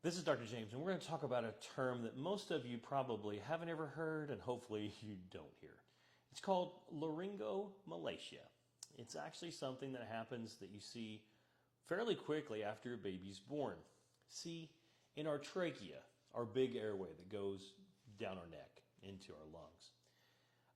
This is Dr. James, and we're going to talk about a term that most of you probably haven't ever heard, and hopefully you don't hear. It's called laryngomalacia. It's actually something that happens that you see fairly quickly after a baby's born. See, in our trachea, our big airway that goes down our neck into our lungs,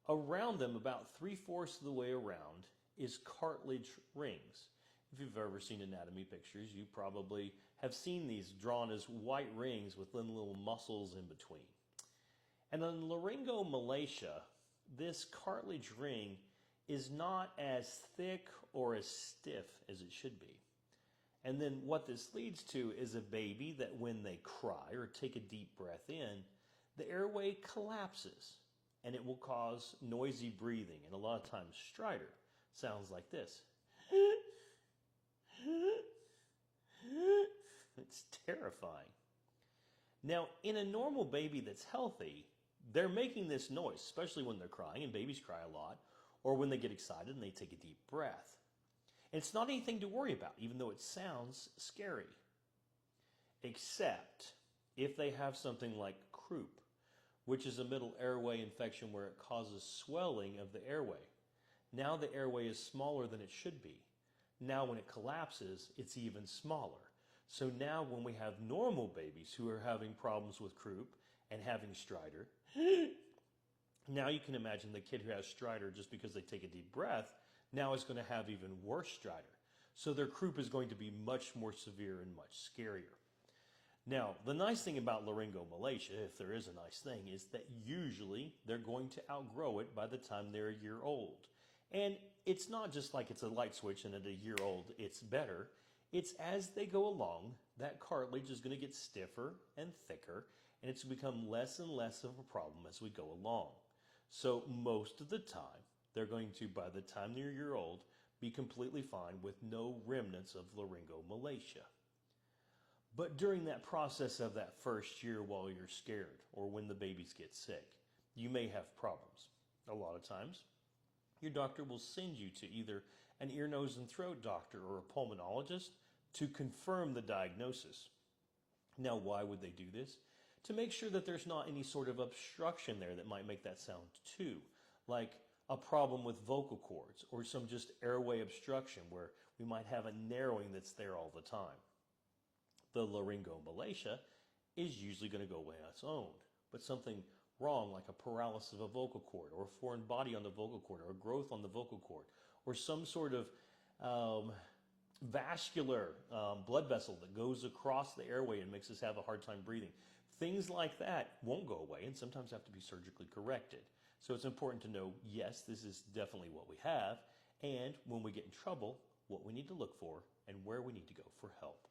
around them, about 3/4 of the way around, is cartilage rings. If you've ever seen anatomy pictures, you probably have seen these drawn as white rings with little muscles in between. And in laryngomalacia, this cartilage ring is not as thick or as stiff as it should be. And then what this leads to is a baby that when they cry or take a deep breath in, the airway collapses and it will cause noisy breathing. And a lot of times stridor sounds like this. It's terrifying. Now, in a normal baby that's healthy, they're making this noise, especially when they're crying, and babies cry a lot, or when they get excited and they take a deep breath. And it's not anything to worry about, even though it sounds scary. Except if they have something like croup, which is a middle airway infection where it causes swelling of the airway. Now the airway is smaller than it should be. Now when it collapses, it's even smaller. So now when we have normal babies who are having problems with croup and having stridor, now you can imagine the kid who has stridor just because they take a deep breath, now is going to have even worse stridor. So their croup is going to be much more severe and much scarier. Now, the nice thing about laryngomalacia, if there is a nice thing, is that usually they're going to outgrow it by the time they're a year old. And it's not just like it's a light switch and at a year old it's better. It's as they go along, that cartilage is going to get stiffer and thicker, and it's become less and less of a problem as we go along. So most of the time, they're going to, by the time they're a year old, be completely fine with no remnants of laryngomalacia. But during that process of that first year while you're scared, or when the babies get sick, you may have problems. A lot of times, your doctor will send you to either an ear, nose, and throat doctor or a pulmonologist to confirm the diagnosis. Now, why would they do this? To make sure that there's not any sort of obstruction there that might make that sound too, like a problem with vocal cords or some just airway obstruction where we might have a narrowing that's there all the time. The laryngomalacia is usually going to go away on its own, but something wrong like a paralysis of a vocal cord or a foreign body on the vocal cord or a growth on the vocal cord or some sort of vascular blood vessel that goes across the airway and makes us have a hard time breathing. Things like that won't go away and sometimes have to be surgically corrected. So it's important to know, yes, this is definitely what we have, and when we get in trouble, what we need to look for and where we need to go for help.